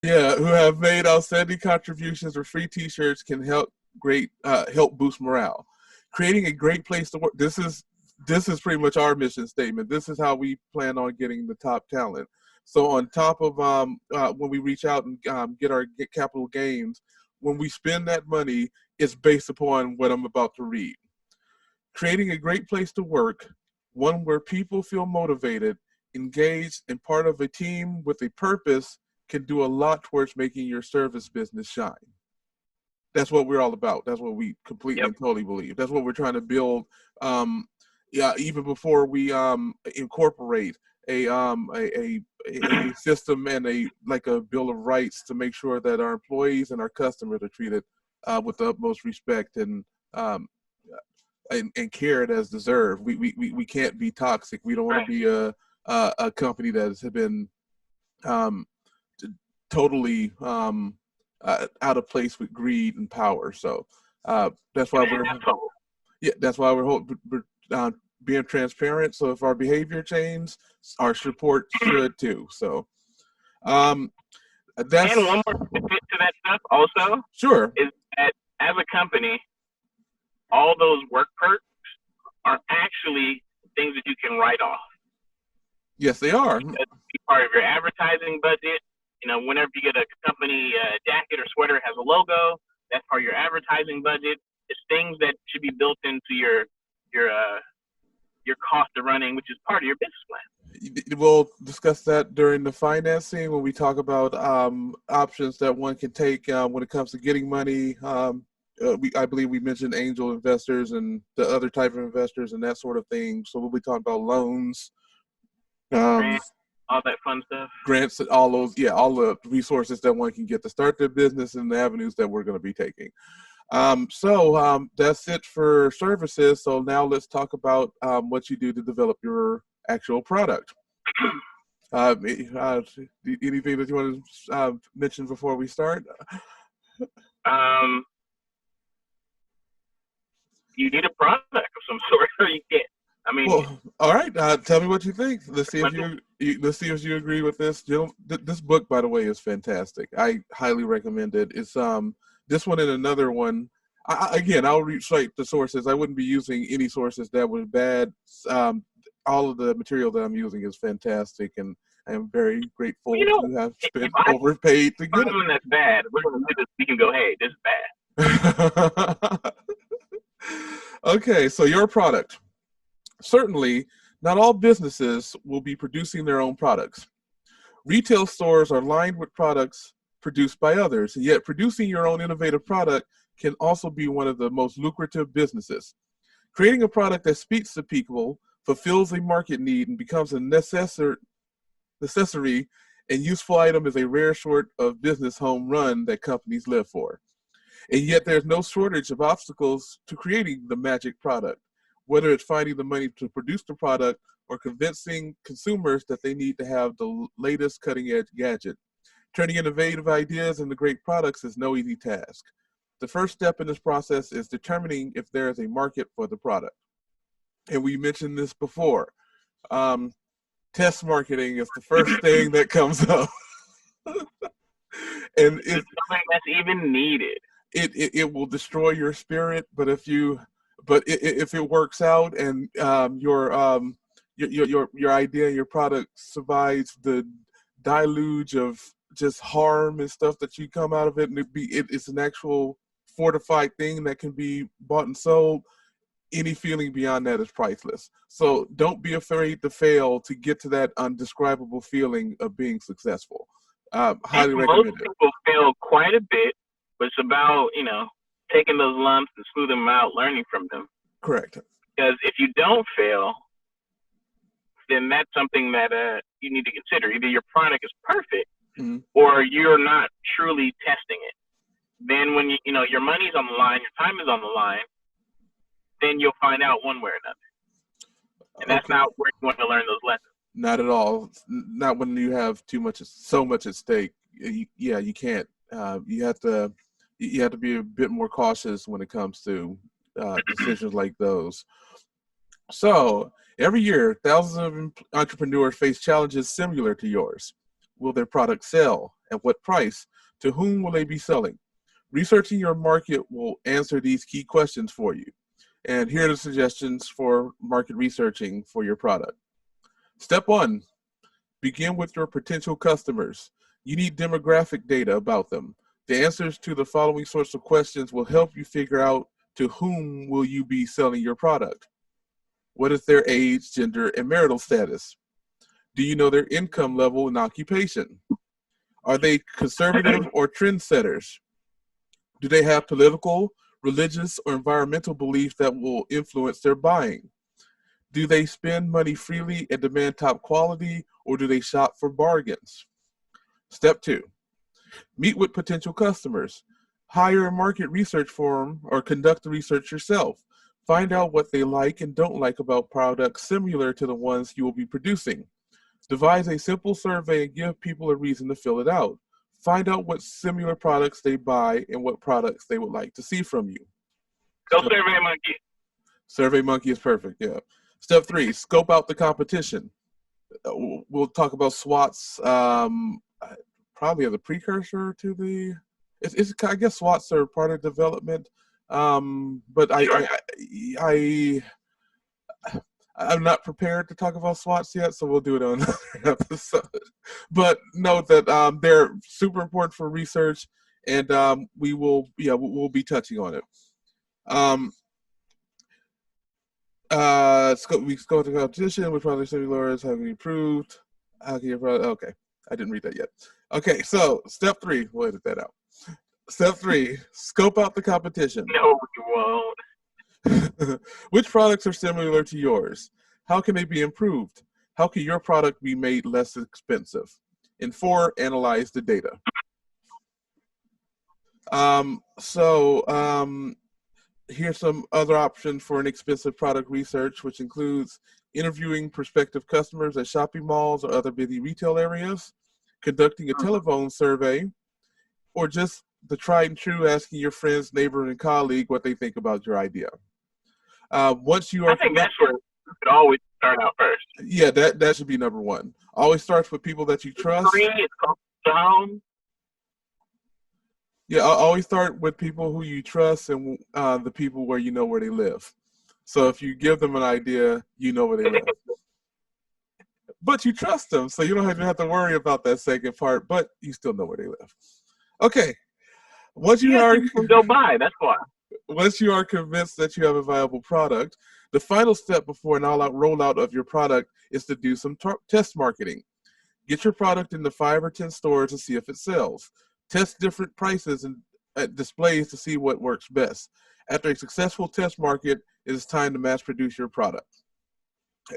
Yeah, who have made outstanding contributions or free T-shirts can help boost morale. Creating a great place to work. This is pretty much our mission statement. This is how we plan on getting the top talent. So on top of when we reach out and get capital gains, when we spend that money, it's based upon what I'm about to read. Creating a great place to work, one where people feel motivated, engaged, and part of a team with a purpose can do a lot towards making your service business shine. That's what we're all about. That's what we completely Yep. and totally believe. That's what we're trying to build. Yeah, even before we incorporate a system and a bill of rights to make sure that our employees and our customers are treated with the utmost respect um, and cared as deserved. We can't be toxic. We don't want to Right. be a company that has been um, totally out of place with greed and power. So that's why An we're asshole. yeah, that's why we're being transparent. So if our behavior changes, our support should too. So um, And that's one more benefit to that stuff also sure. is that as a company, all those work perks are actually things that you can write off. Yes, they are. That's part of your advertising budget. Whenever you get a company jacket or sweater that has a logo, that's part of your advertising budget. It's things that should be built into your your cost of running, which is part of your business plan. We'll discuss that during the financing when we talk about options that one can take when it comes to getting money. I believe we mentioned angel investors and the other type of investors and that sort of thing. So we'll be talking about loans, um, Grant, all that fun stuff. grants, all those, yeah, all the resources that one can get to start their business and the avenues that we're going to be taking. That's it for services. So now let's talk about what you do to develop your actual product. Uh, uh, Anything that you want to mention before we start? um, you need a product of some sort, or you can't. I mean, Well, all right. Tell me what you think. Let's see if you agree with this. This book, by the way, is fantastic. I highly recommend it. It's this one and another one. Again, I'll recite the sources. I wouldn't be using any sources that was bad. Um, all of the material that I'm using is fantastic, and I am very you grateful know, to have if spent I overpaid to find get it. something that's bad, we're gonna do this. We can go, hey, this is bad. Okay, so your product. Certainly, not all businesses will be producing their own products. Retail stores are lined with products produced by others, and yet producing your own innovative product can also be one of the most lucrative businesses. Creating a product that speaks to people, fulfills a market need, and becomes a necessary and useful item is a rare sort of business home run that companies live for. And yet there's no shortage of obstacles to creating the magic product, whether it's finding the money to produce the product or convincing consumers that they need to have the latest cutting edge gadget. Turning innovative ideas into great products is no easy task. The first step in this process is determining if there is a market for the product. And we mentioned this before. Um, Test marketing is the first thing that comes up. And It's something that's even needed. it will destroy your spirit. But if it works out and your idea and your product survives the deluge of just harm and stuff that you come out of it, and it's an actual fortified thing that can be bought and sold. Any feeling beyond that is priceless. So don't be afraid to fail to get to that undescribable feeling of being successful. And Highly most recommend it. people fail quite a bit, but it's about, taking those lumps and smoothing them out, learning from them. Correct. Because if you don't fail, then that's something that you need to consider. Either your product is perfect Mhm. or you're not truly testing it. Then when your money's on the line, your time is on the line, then you'll find out one way or another. And that's Okay. not where you want to learn those lessons. Not at all. Not when you have so much at stake. Yeah, you can't. You have to be a bit more cautious when it comes to decisions like those. So every year, thousands of entrepreneurs face challenges similar to yours. Will their product sell? At what price? To whom will they be selling? Researching your market will answer these key questions for you. And here are the suggestions for market researching for your product. Step 1, begin with your potential customers. You need demographic data about them. The answers to the following sorts of questions will help you figure out to whom will you be selling your product. What is their age, gender, and marital status? Do you know their income level and occupation? Are they conservative or trendsetters? Do they have political, religious, or environmental beliefs that will influence their buying? Do they spend money freely and demand top quality, or do they shop for bargains? Step 2, meet with potential customers. Hire a market research firm or conduct the research yourself. Find out what they like and don't like about products similar to the ones you will be producing. Devise a simple survey and give people a reason to fill it out. Find out what similar products they buy and what products they would like to see from you. Go SurveyMonkey. SurveyMonkey is perfect, yeah. Step 3, scope out the competition. We'll talk about SWOTs probably as a precursor to the, I guess SWOTs are part of development, but I'm not prepared to talk about SWOTs yet, so we'll do it on another episode. But note that they're super important for research, and we'll be touching on it. We go to competition with product similars having improved. Okay, I didn't read that yet. Okay, so step 3, we'll edit that out. Step 3, scope out the competition. No, you won't. Which products are similar to yours? How can they be improved? How can your product be made less expensive? And 4, analyze the data. Here's some other options for inexpensive product research, which includes interviewing prospective customers at shopping malls or other busy retail areas, conducting a telephone survey, or just the tried and true asking your friends, neighbor, and colleague what they think about your idea. Once you are, I think that's where it should always start out first. Yeah, that should be number 1. Always starts with people that you trust. 3, it's close to home. Yeah, I'll always start with people who you trust and the people where you know where they live. So if you give them an idea, you know where they live. But you trust them, so you don't have to worry about that second part, but you still know where they live. Okay. Once you go buy, that's why. Once you are convinced that you have a viable product, the final step before an all-out rollout of your product is to do some test marketing. Get your product into 5 or 10 stores to see if it sells. Test different prices and displays to see what works best. After a successful test market, it is time to mass produce your product.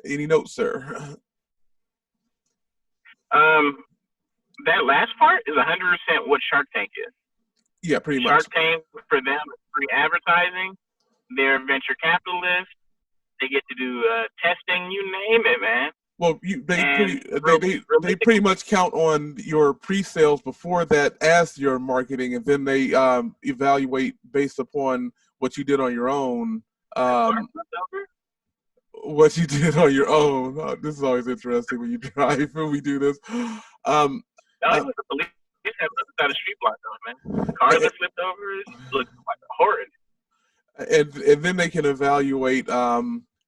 Any notes, sir? That last part is 100% what Shark Tank is. Yeah, pretty much. Shark Tank, for them, is free advertising. They're venture capitalists. They get to do testing, you name it, man. Well, they pretty much count on your pre-sales before that as your marketing, and then they evaluate based upon what you did on your own. What you did on your own. Oh, this is always interesting when you drive and we do this. The police have looked at a street block on, man. Cars that flipped over, it looks like horrid. And then they can evaluate.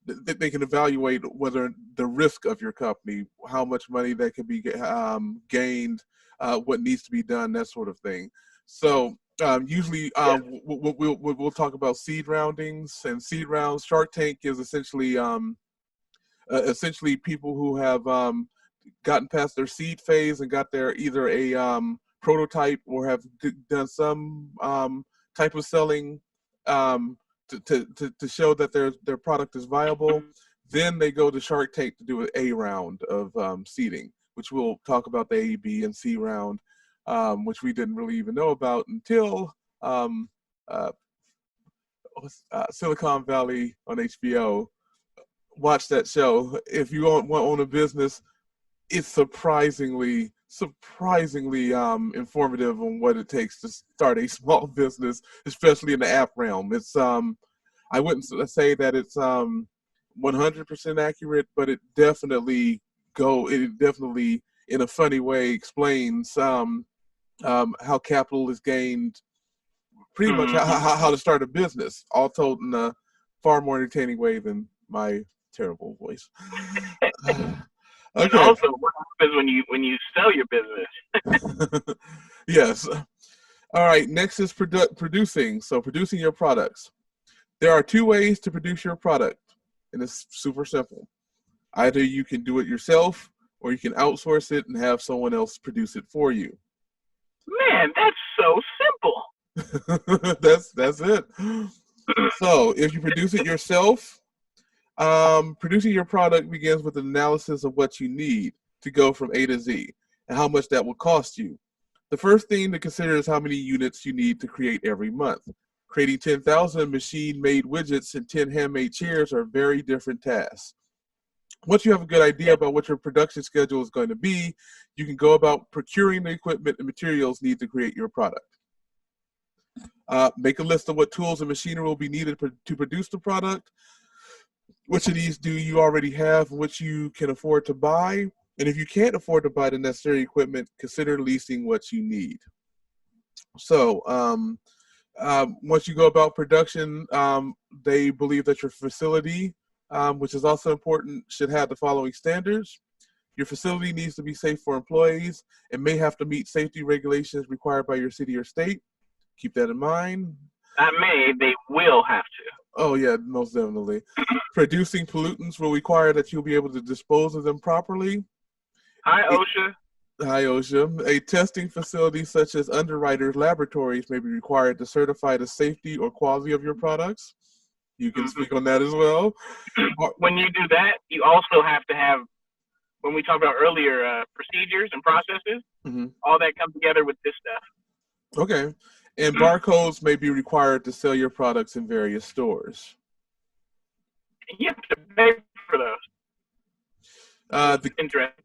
They can evaluate whether the risk of your company, how much money that can be gained, what needs to be done, that sort of thing. So usually we'll talk about seed roundings and seed rounds. Shark Tank is essentially people who have gotten past their seed phase and got their either a prototype or have done some type of selling to show that their product is viable. Then they go to Shark Tank to do an A round of seeding, which we'll talk about the A, B, and C round, which we didn't really even know about until Silicon Valley on HBO. Watch that show. If you want to own a business, it's surprisingly informative on what it takes to start a small business, especially in the app realm. It's I wouldn't say that it's 100% accurate, but it definitely in a funny way explains how capital is gained, pretty much Mm-hmm. how to start a business, all told in a far more entertaining way than my terrible voice. And Okay. also, what happens when you sell your business? Yes. All right. Next is producing. So producing your products. There are two ways to produce your product, and it's super simple. Either you can do it yourself, or you can outsource it and have someone else produce it for you. Man, that's so simple. That's it. So if you produce it yourself, producing your product begins with an analysis of what you need to go from A to Z and how much that will cost you. The first thing to consider is how many units you need to create every month. Creating 10,000 machine-made widgets and 10 handmade chairs are very different tasks. Once you have a good idea about what your production schedule is going to be, you can go about procuring the equipment and materials needed to create your product. Make a list of what tools and machinery will be needed to produce the product. Which of these do you already have, which you can afford to buy? And if you can't afford to buy the necessary equipment, consider leasing what you need. So once you go about production, they believe that your facility, which is also important, should have the following standards. Your facility needs to be safe for employees and may have to meet safety regulations required by your city or state. Keep that in mind. Not may, they will have to. Oh, yeah, most definitely. Producing pollutants will require that you'll be able to dispose of them properly. Hi, OSHA. Hi, OSHA. A testing facility such as underwriters' laboratories may be required to certify the safety or quality of your products. You can speak on that as well. When you do that, you also have to have, when we talked about earlier, procedures and processes, all that comes together with this stuff. Okay. And barcodes may be required to sell your products in various stores. You have to pay for those. Interesting.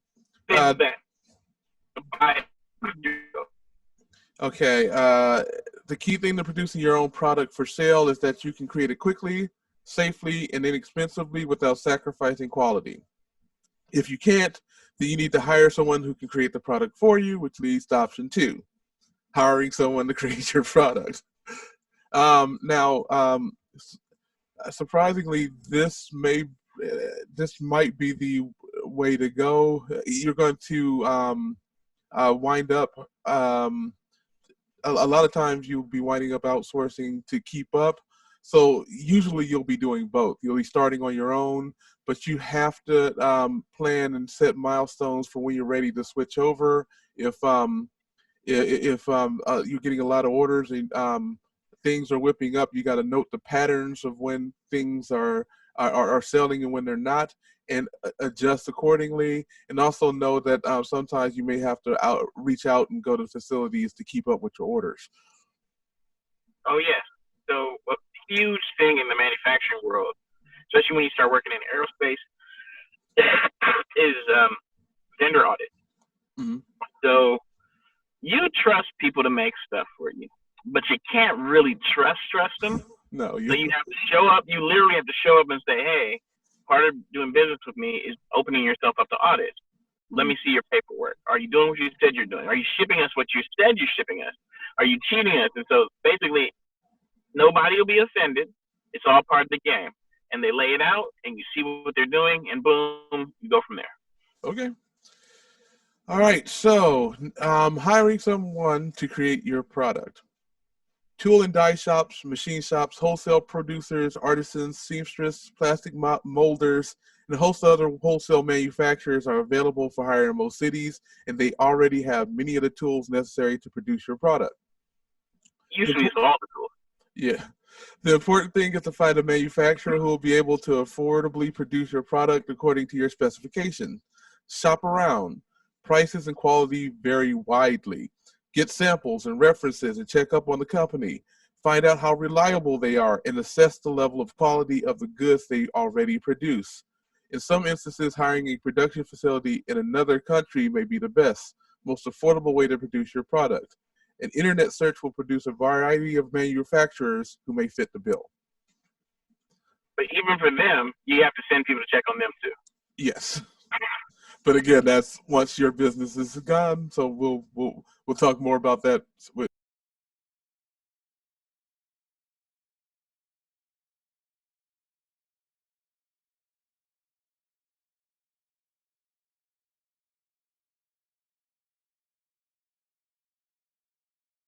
Okay. The key thing to producing your own product for sale is that you can create it quickly, safely, and inexpensively without sacrificing quality. If you can't, then you need to hire someone who can create the product for you, which leads to option 2, hiring someone to create your product. Surprisingly, this might be the way to go. You're going to wind up. A lot of times you'll be winding up outsourcing to keep up. So usually you'll be doing both. You'll be starting on your own, but you have to plan and set milestones for when you're ready to switch over. If you're getting a lot of orders and things are whipping up, you got to note the patterns of when things are selling and when they're not, and adjust accordingly. And also know that sometimes you may have to reach out and go to facilities to keep up with your orders. Oh, yeah. So a huge thing in the manufacturing world, especially when you start working in aerospace, is vendor audit. Mm-hmm. So you trust people to make stuff for you, but you can't really trust them. No. So you have to show up. You literally have to show up and say, hey, part of doing business with me is opening yourself up to audit. Let me see your paperwork. Are you doing what you said you're doing? Are you shipping us what you said you're shipping us? Are you cheating us? And so basically, nobody will be offended. It's all part of the game. And they lay it out, and you see what they're doing, and boom, you go from there. Okay. All right. So hiring someone to create your product. Tool and die shops, machine shops, wholesale producers, artisans, seamstress, plastic molders, and a host of other wholesale manufacturers are available for hire in most cities, and they already have many of the tools necessary to produce your product. Usually it's all the tools. Yeah. The important thing is to find a manufacturer who will be able to affordably produce your product according to your specifications. Shop around. Prices and quality vary widely. Get samples and references and check up on the company. Find out how reliable they are and assess the level of quality of the goods they already produce. In some instances, hiring a production facility in another country may be the best, most affordable way to produce your product. An internet search will produce a variety of manufacturers who may fit the bill. But even for them, you have to send people to check on them too. Yes. But again, that's once your business is gone. So we'll talk more about that with